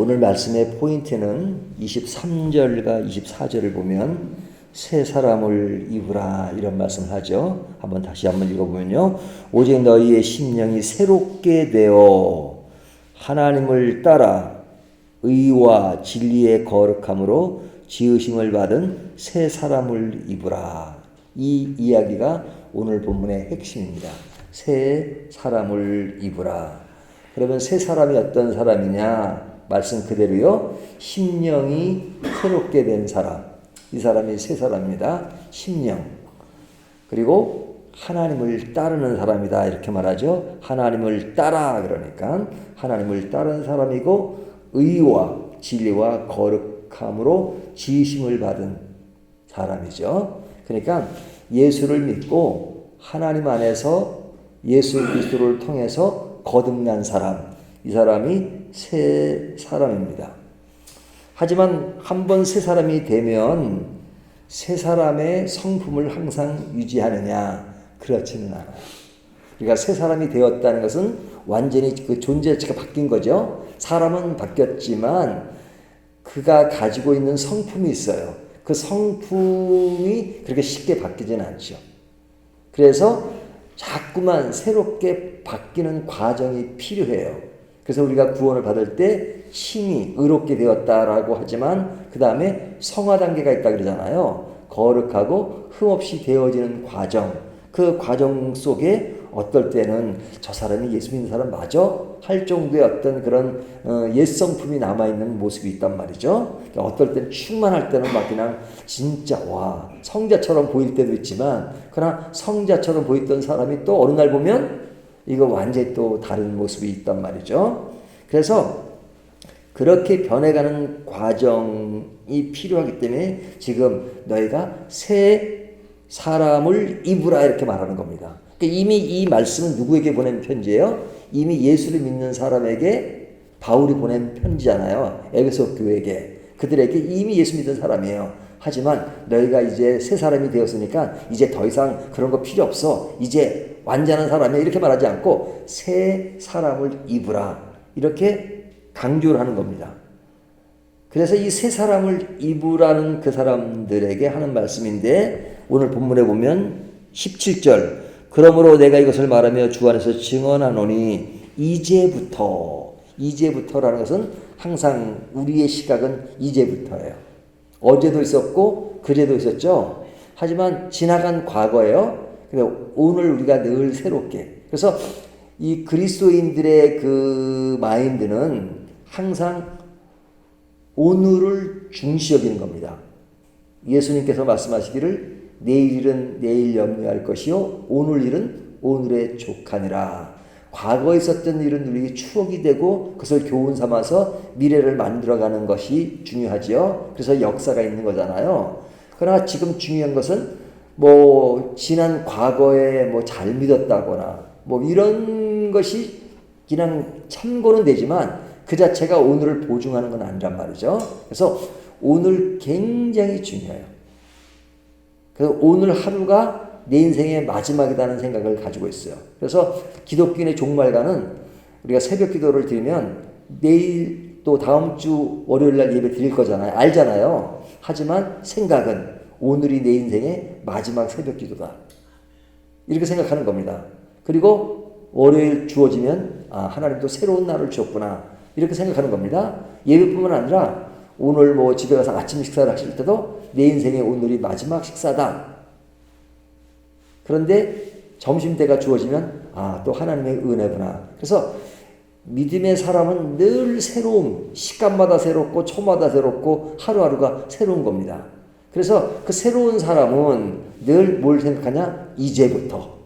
오늘 말씀의 포인트는 23절과 24절을 보면 새 사람을 입으라 이런 말씀을 하죠. 다시 한번 읽어보면요. 오직 너희의 심령이 새롭게 되어 하나님을 따라 의와 진리의 거룩함으로 지으심을 받은 새 사람을 입으라. 이 이야기가 오늘 본문의 핵심입니다. 새 사람을 입으라. 그러면 새 사람이 어떤 사람이냐? 말씀 그대로요. 심령이 새롭게 된 사람. 이 사람이 새 사람입니다. 심령. 그리고 하나님을 따르는 사람이다. 이렇게 말하죠. 하나님을 따라 그러니까 하나님을 따르는 사람이고 의와 진리와 거룩함으로 지으심을 받은 사람이죠. 그러니까 예수를 믿고 하나님 안에서 예수 그리스도를 통해서 거듭난 사람. 이 사람이 새 사람입니다. 하지만 한번 새 사람이 되면 새 사람의 성품을 항상 유지하느냐? 그렇지는 않아요. 그러니까 새 사람이 되었다는 것은 완전히 그 존재 자체가 바뀐 거죠. 사람은 바뀌었지만 그가 가지고 있는 성품이 있어요. 그 성품이 그렇게 쉽게 바뀌지는 않죠. 그래서 자꾸만 새롭게 바뀌는 과정이 필요해요. 그래서 우리가 구원을 받을 때 신이 의롭게 되었다라고 하지만 그 다음에 성화 단계가 있다 그러잖아요. 거룩하고 흠없이 되어지는 과정. 그 과정 속에 어떨 때는 저 사람이 예수 믿는 사람 맞아? 할 정도의 어떤 그런 옛 성품이 남아있는 모습이 있단 말이죠. 그러니까 어떨 때는 충만할 때는 막 그냥 진짜 와 성자처럼 보일 때도 있지만 그러나 성자처럼 보였던 사람이 또 어느 날 보면 이거 완전히 또 다른 모습이 있단 말이죠. 그래서 그렇게 변해가는 과정이 필요하기 때문에 지금 너희가 새 사람을 입으라 이렇게 말하는 겁니다. 그러니까 이미 이 말씀은 누구에게 보낸 편지예요? 이미 예수를 믿는 사람에게 바울이 보낸 편지잖아요. 에베소 교회에게. 그들에게 이미 예수 믿는 사람이에요. 하지만 너희가 이제 새 사람이 되었으니까 이제 더 이상 그런 거 필요 없어. 이제 완전한 사람이야. 이렇게 말하지 않고 새 사람을 입으라. 이렇게 강조를 하는 겁니다. 그래서 이 새 사람을 입으라는 그 사람들에게 하는 말씀인데 오늘 본문에 보면 17절 그러므로 내가 이것을 말하며 주 안에서 증언하노니 이제부터라는 것은 항상 우리의 시각은 이제부터예요. 어제도 있었고 그제도 있었죠. 하지만 지나간 과거예요. 근데 오늘 우리가 늘 새롭게. 그래서 이 그리스도인들의 그 마인드는 항상 오늘을 중시 여기는 겁니다. 예수님께서 말씀하시기를 내일 일은 내일 염려할 것이요 오늘 일은 오늘에 족하니라. 과거에 있었던 일은 우리 추억이 되고 그것을 교훈 삼아서 미래를 만들어가는 것이 중요하지요. 그래서 역사가 있는 거잖아요. 그러나 지금 중요한 것은 지난 과거에 잘 믿었다거나 이런 것이 그냥 참고는 되지만 그 자체가 오늘을 보증하는 건 아니란 말이죠. 그래서 오늘 굉장히 중요해요. 그래서 오늘 하루가 내 인생의 마지막이라는 생각을 가지고 있어요. 그래서 기독교인의 종말과는 우리가 새벽 기도를 드리면 내일 또 다음 주 월요일 날 예배 드릴 거잖아요. 알잖아요. 하지만 생각은 오늘이 내 인생의 마지막 새벽 기도다. 이렇게 생각하는 겁니다. 그리고 월요일 주어지면 하나님도 새로운 날을 주었구나. 이렇게 생각하는 겁니다. 예배뿐만 아니라 오늘 집에 가서 아침 식사를 하실 때도 내 인생의 오늘이 마지막 식사다. 그런데 점심때가 주어지면 또 하나님의 은혜구나. 그래서 믿음의 사람은 늘 새로움, 시간마다 새롭고 초마다 새롭고 하루하루가 새로운 겁니다. 그래서 그 새로운 사람은 늘 뭘 생각하냐? 이제부터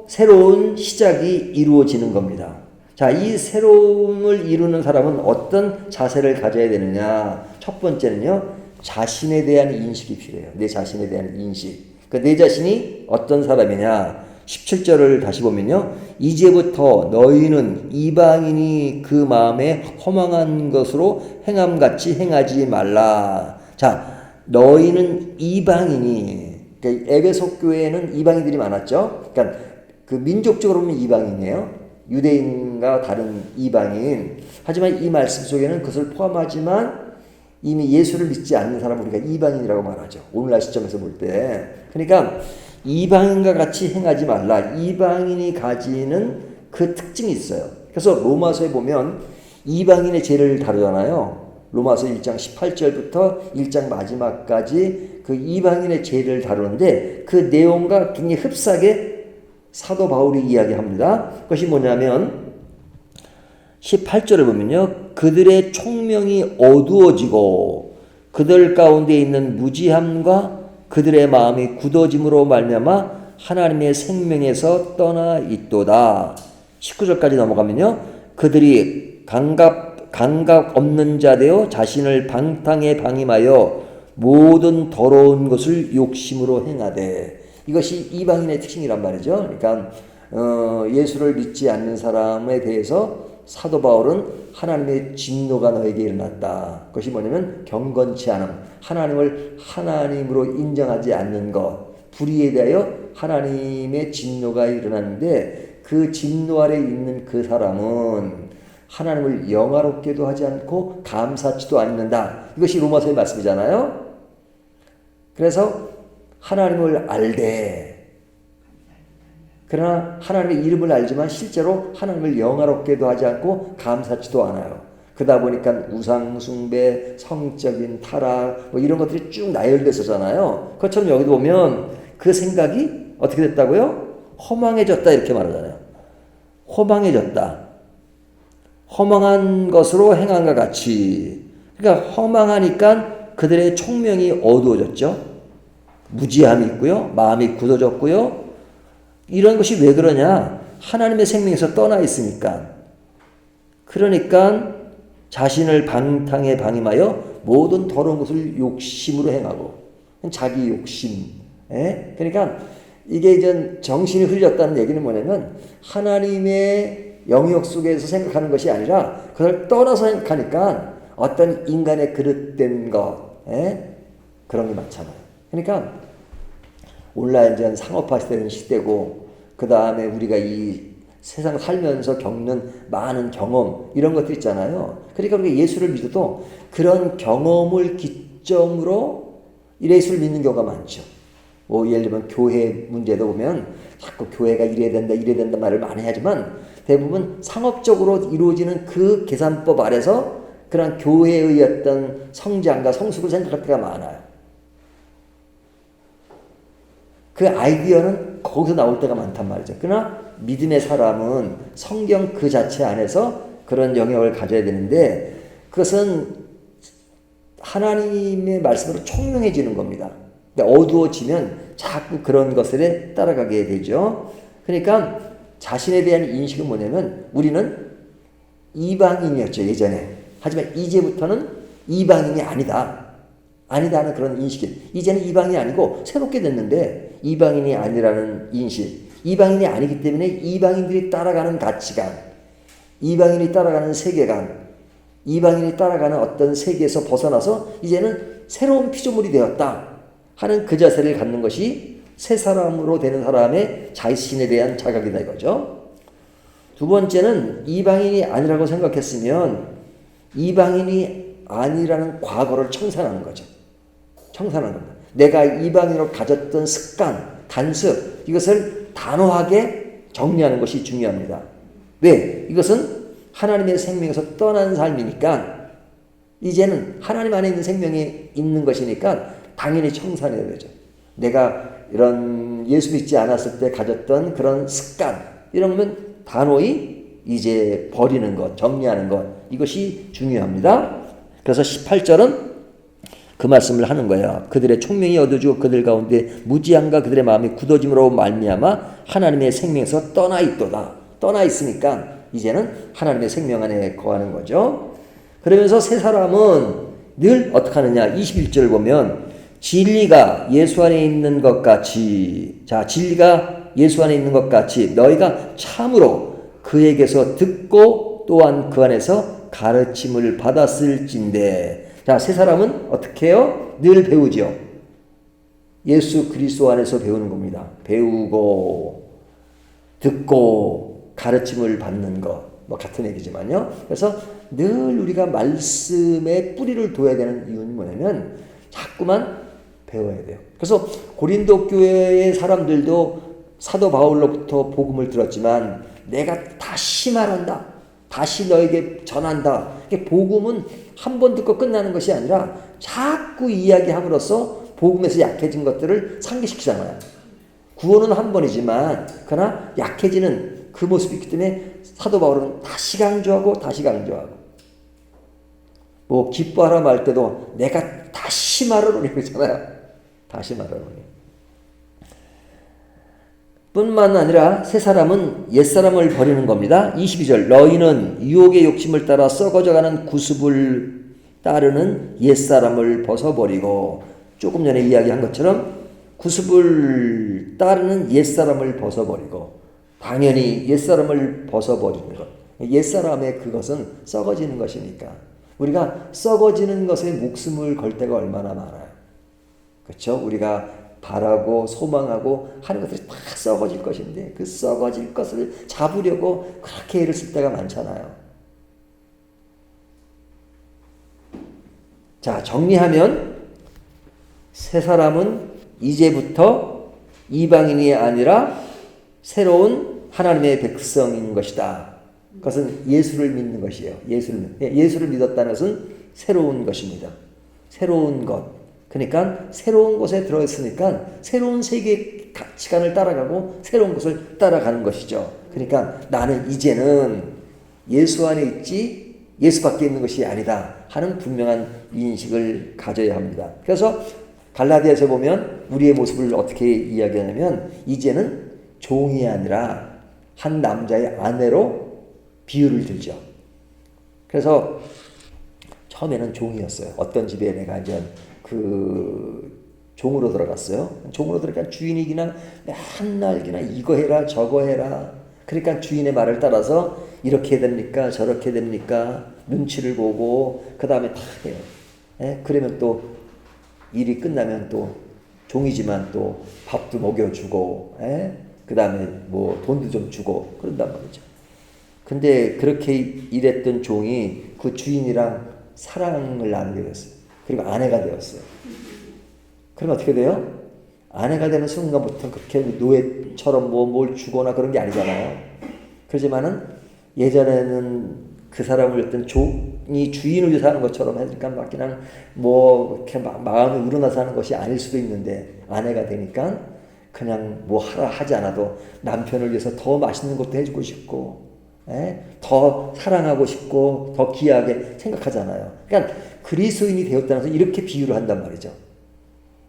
새로운 시작이 이루어지는 겁니다. 자, 이 새로움을 이루는 사람은 어떤 자세를 가져야 되느냐? 첫 번째는요, 자신에 대한 인식이 필요해요. 내 자신에 대한 인식. 그러니까 내 자신이 어떤 사람이냐? 17절을 다시 보면요. 이제부터 너희는 이방인이 그 마음에 허망한 것으로 행함같이 행하지 말라. 자, 너희는 이방인이, 그러니까 에베소 교회에는 이방인들이 많았죠. 그러니까 그 민족적으로 보면 이방인이에요. 유대인과 다른 이방인. 하지만 이 말씀 속에는 그것을 포함하지만 이미 예수를 믿지 않는 사람을 우리가 이방인이라고 말하죠. 오늘날 시점에서 볼 때. 그러니까 이방인과 같이 행하지 말라. 이방인이 가지는 그 특징이 있어요. 그래서 로마서에 보면 이방인의 죄를 다루잖아요. 로마서 1장 18절부터 1장 마지막까지 그 이방인의 죄를 다루는데 그 내용과 굉장히 흡사하게 사도 바울이 이야기합니다. 그것이 뭐냐면 18절을 보면요. 그들의 총명이 어두워지고 그들 가운데 있는 무지함과 그들의 마음이 굳어짐으로 말미암아 하나님의 생명에서 떠나 있도다. 19절까지 넘어가면요. 그들이 감각 없는 자 되어 자신을 방탕에 방임하여 모든 더러운 것을 욕심으로 행하되. 이것이 이방인의 특징이란 말이죠. 그러니까 예수를 믿지 않는 사람에 대해서 사도 바울은 하나님의 진노가 너에게 일어났다. 그것이 뭐냐면 경건치 않음, 하나님을 하나님으로 인정하지 않는 것, 불의에 대하여 하나님의 진노가 일어났는데 그 진노 아래 있는 그 사람은 하나님을 영화롭게도 하지 않고 감사치도 않는다. 이것이 로마서의 말씀이잖아요. 그래서 하나님을 알되 그러나 하나님의 이름을 알지만 실제로 하나님을 영화롭게도 하지 않고 감사치도 않아요. 그러다 보니까 우상숭배, 성적인 타락 뭐 이런 것들이 쭉 나열됐었잖아요. 그것처럼 여기도 보면 그 생각이 어떻게 됐다고요? 허망해졌다 이렇게 말하잖아요. 허망해졌다. 허망한 것으로 행한과 같이. 그러니까 허망하니까 그들의 총명이 어두워졌죠. 무지함이 있고요. 마음이 굳어졌고요. 이런 것이 왜 그러냐? 하나님의 생명에서 떠나 있으니까. 그러니까 자신을 방탕에 방임하여 모든 더러운 것을 욕심으로 행하고. 자기 욕심. 그러니까 이게 이제 정신이 흐려졌다는 얘기는 뭐냐면 하나님의 영역 속에서 생각하는 것이 아니라 그걸 떠나서 생각하니까 어떤 인간의 그릇된 것, 그런 게 많잖아요. 그러니까 오늘날 이제 상업화 시대는 시대고 그 다음에 우리가 이 세상 살면서 겪는 많은 경험 이런 것들 있잖아요. 그러니까 우리가 예수를 믿어도 그런 경험을 기점으로 예수를 믿는 경우가 많죠. 뭐 예를 들면 교회 문제도 보면 자꾸 교회가 이래야 된다 말을 많이 하지만 대부분 상업적으로 이루어지는 그 계산법 아래서 그런 교회의 어떤 성장과 성숙을 생각할 때가 많아요. 그 아이디어는 거기서 나올 때가 많단 말이죠. 그러나 믿음의 사람은 성경 그 자체 안에서 그런 영역을 가져야 되는데 그것은 하나님의 말씀으로 총명해지는 겁니다. 어두워지면 자꾸 그런 것에 따라가게 되죠. 그러니까 자신에 대한 인식은 뭐냐면 우리는 이방인이었죠, 예전에. 하지만 이제부터는 이방인이 아니다는 그런 인식이. 이제는 이방인이 아니고 새롭게 됐는데 이방인이 아니라는 인식. 이방인이 아니기 때문에 이방인들이 따라가는 가치관, 이방인이 따라가는 세계관, 이방인이 따라가는 어떤 세계에서 벗어나서 이제는 새로운 피조물이 되었다 하는 그 자세를 갖는 것이 새 사람으로 되는 사람의 자신에 대한 자각이다 이거죠. 두 번째는 이방인이 아니라고 생각했으면 이방인이 아니라는 과거를 청산하는 거죠. 청산하는 겁니다. 내가 이방인으로 가졌던 습관, 단습 이것을 단호하게 정리하는 것이 중요합니다. 왜? 이것은 하나님의 생명에서 떠난 삶이니까 이제는 하나님 안에 있는 생명이 있는 것이니까 당연히 청산해야 되죠. 내가 이런 예수 믿지 않았을 때 가졌던 그런 습관 이런 거면 단호히 이제 버리는 것, 정리하는 것 이것이 중요합니다. 그래서 18절은 그 말씀을 하는 거예요. 그들의 총명이 어두워지고 그들 가운데 무지함과 그들의 마음이 굳어짐으로 말미암아 하나님의 생명에서 떠나 있도다. 떠나 있으니까 이제는 하나님의 생명 안에 거하는 거죠. 그러면서 새 사람은 늘 어떻게 하느냐. 21절 보면 진리가 예수 안에 있는 것 같이, 자, 진리가 예수 안에 있는 것 같이 너희가 참으로 그에게서 듣고 또한 그 안에서 가르침을 받았을진데. 자, 새 사람은 어떻게 해요? 늘 배우죠. 예수 그리스도 안에서 배우는 겁니다. 배우고 듣고 가르침을 받는 것, 뭐 같은 얘기지만요. 그래서 늘 우리가 말씀의 뿌리를 둬야 되는 이유는 뭐냐면 자꾸만 배워야 돼요. 그래서 고린도 교회의 사람들도 사도 바울로부터 복음을 들었지만 내가 다시 말한다. 다시 너에게 전한다. 복음은 한 번 듣고 끝나는 것이 아니라 자꾸 이야기함으로써 복음에서 약해진 것들을 상기시키잖아요. 구원은 한 번이지만 그러나 약해지는 그 모습이 있기 때문에 사도 바울은 다시 강조하고 다시 강조하고 뭐 기뻐하라 말 때도 내가 다시 말하노니 그러잖아요. 다시 말하노니. 뿐만 아니라 새 사람은 옛 사람을 버리는 겁니다. 22절 너희는 유혹의 욕심을 따라 썩어져가는 구습을 따르는 옛 사람을 벗어버리고 조금 전에 이야기한 것처럼 구습을 따르는 옛 사람을 벗어버리고 당연히 옛 사람을 벗어버리는 것. 옛 사람의 그것은 썩어지는 것이니까 우리가 썩어지는 것에 목숨을 걸 때가 얼마나 많아요. 그렇죠? 우리가 바라고 소망하고 하는 것들이 다 썩어질 것인데 그 썩어질 것을 잡으려고 그렇게 애를 쓸 때가 많잖아요. 자, 정리하면 새 사람은 이제부터 이방인이 아니라 새로운 하나님의 백성인 것이다. 그것은 예수를 믿는 것이에요. 예수를 믿었다는 것은 새로운 것입니다. 새로운 것. 그러니까 새로운 곳에 들어있으니까 새로운 세계의 가치관을 따라가고 새로운 것을 따라가는 것이죠. 그러니까 나는 이제는 예수 안에 있지 예수 밖에 있는 것이 아니다 하는 분명한 인식을 가져야 합니다. 그래서 갈라디아서 보면 우리의 모습을 어떻게 이야기하냐면 이제는 종이 아니라 한 남자의 아내로 비유를 들죠. 그래서 처음에는 종이었어요. 어떤 집에 내가 이제 그 종으로 들어갔어요. 종으로 들어가니까 주인이 그냥 맨날 그냥 이거 해라 저거 해라. 그러니까 주인의 말을 따라서 이렇게 됩니까 저렇게 됩니까 눈치를 보고 그 다음에 다 해요. 그러면 또 일이 끝나면 또 종이지만 또 밥도 먹여주고 그 다음에 뭐 돈도 좀 주고 그런단 말이죠. 근데 그렇게 일했던 종이 그 주인이랑 사랑을 나누게 됐어요. 그리고 아내가 되었어요. 그럼 어떻게 돼요? 아내가 되는 순간부터 그렇게 노예처럼 뭘 주거나 그런 게 아니잖아요. 그렇지만은 예전에는 그 사람을 어떤 종이 주인을 위해서 하는 것처럼 하니까 막 그냥 뭐 이렇게 마음이 우러나서 하는 것이 아닐 수도 있는데 아내가 되니까 그냥 뭐 하라 하지 않아도 남편을 위해서 더 맛있는 것도 해주고 싶고 더 사랑하고 싶고 더 귀하게 생각하잖아요. 그러니까 그리스도인이 되었다는 것은 이렇게 비유를 한단 말이죠.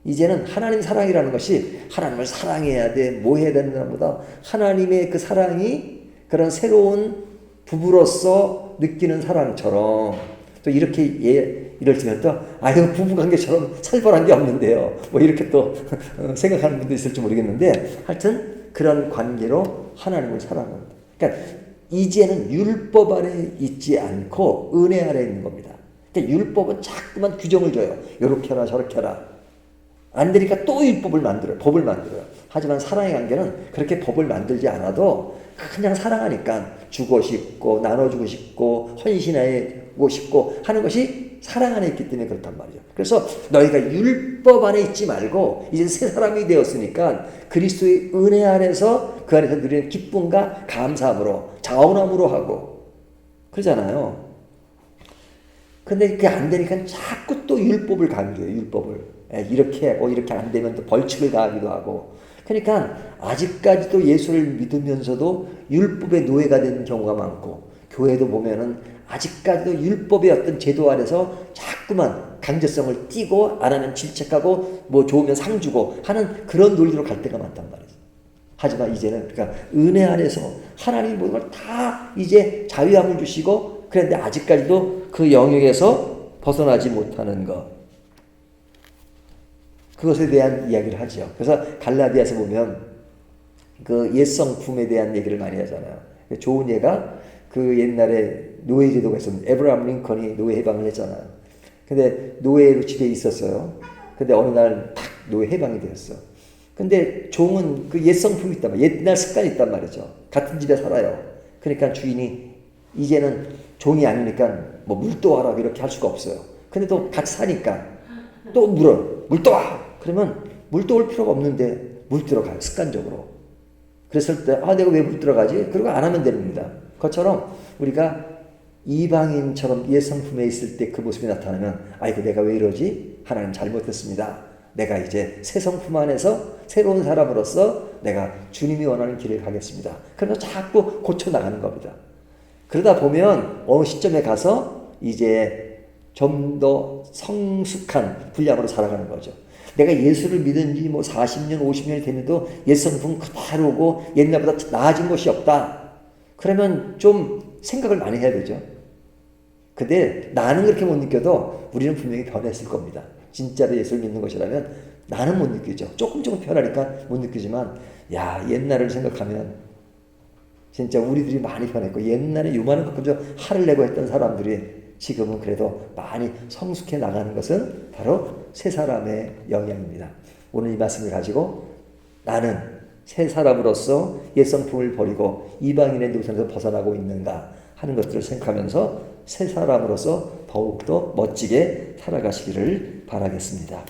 이제는 하나님 사랑이라는 것이 하나님을 사랑해야 돼, 뭐 해야 되는 것보다 하나님의 그 사랑이 그런 새로운 부부로서 느끼는 사랑처럼 또 이렇게 이럴 때면 또 아유 부부관계처럼 살벌한 게 없는데요. 뭐 이렇게 또 생각하는 분도 있을지 모르겠는데 하여튼 그런 관계로 하나님을 사랑합니다. 그러니까 이제는 율법 아래 있지 않고 은혜 아래 있는 겁니다. 그러니까 율법은 자꾸만 규정을 줘요. 이렇게 해라 저렇게 해라. 안 되니까 또 율법을 만들어요. 법을 만들어요. 하지만 사랑의 관계는 그렇게 법을 만들지 않아도 그냥 사랑하니까 주고 싶고 나눠주고 싶고 헌신하고 싶고 하는 것이 사랑 안에 있기 때문에 그렇단 말이죠. 그래서 너희가 율법 안에 있지 말고 이제 새 사람이 되었으니까 그리스도의 은혜 안에서 그 안에서 누리는 기쁨과 감사함으로 자원함으로 하고 그러잖아요. 근데 그게 안 되니까 자꾸 또 율법을 강조해요. 율법을. 이렇게 하고 이렇게 안 되면 또 벌칙을 가하기도 하고 그러니까 아직까지도 예수를 믿으면서도 율법의 노예가 되는 경우가 많고 교회도 보면은 아직까지도 율법의 어떤 제도 아래서 자꾸만 강제성을 띠고 안 하면 질책하고 뭐 좋으면 상 주고 하는 그런 논리로 갈 때가 많단 말이죠. 하지만 이제는 그러니까 은혜 안에서 하나님이 모든 걸 다 이제 자유함을 주시고 그런데 아직까지도 그 영역에서 벗어나지 못하는 것 그것에 대한 이야기를 하죠. 그래서 갈라디아서 보면 그 옛성품에 대한 얘기를 많이 하잖아요. 좋은 예가 그 옛날에 노예 제도가 있었는데 에브라함 링컨이 노예 해방을 했잖아요. 근데 노예로 집에 있었어요. 근데 어느 날 탁 노예 해방이 되었어. 근데 종은 그 옛성품이 있단 말이에요. 옛날 습관이 있단 말이죠. 같은 집에 살아요. 그러니까 주인이 이제는 종이 아니니까 뭐 물 떠와라 이렇게 할 수가 없어요. 근데 또 같이 사니까 또 물 떠와. 그러면 물 떠올 필요가 없는데 물 들어가요. 습관적으로. 그랬을 때 내가 왜 물 들어가지? 그리고 안 하면 됩니다. 그것처럼 우리가 이방인처럼 옛 성품에 있을 때 그 모습이 나타나면 아이고 내가 왜 이러지? 하나님 잘못했습니다. 내가 이제 새 성품 안에서 새로운 사람으로서 내가 주님이 원하는 길을 가겠습니다. 그러면서 자꾸 고쳐나가는 겁니다. 그러다 보면 어느 시점에 가서 이제 좀 더 성숙한 분량으로 살아가는 거죠. 내가 예수를 믿은 지 뭐 40년, 50년이 됐는데도 옛 성품 그대로고 옛날보다 나아진 것이 없다. 그러면 좀 생각을 많이 해야 되죠. 근데 나는 그렇게 못 느껴도 우리는 분명히 변했을 겁니다. 진짜로 예수를 믿는 것이라면 나는 못 느끼죠. 조금 변하니까 못 느끼지만 옛날을 생각하면 진짜 우리들이 많이 변했고 옛날에 요만한 것까지 화를 내고 했던 사람들이 지금은 그래도 많이 성숙해 나가는 것은 바로 새 사람의 영향입니다. 오늘 이 말씀을 가지고 나는 새 사람으로서 옛 성품을 버리고 이방인의 노선에서 벗어나고 있는가 하는 것들을 생각하면서 새 사람으로서 더욱더 멋지게 살아가시기를 바라겠습니다.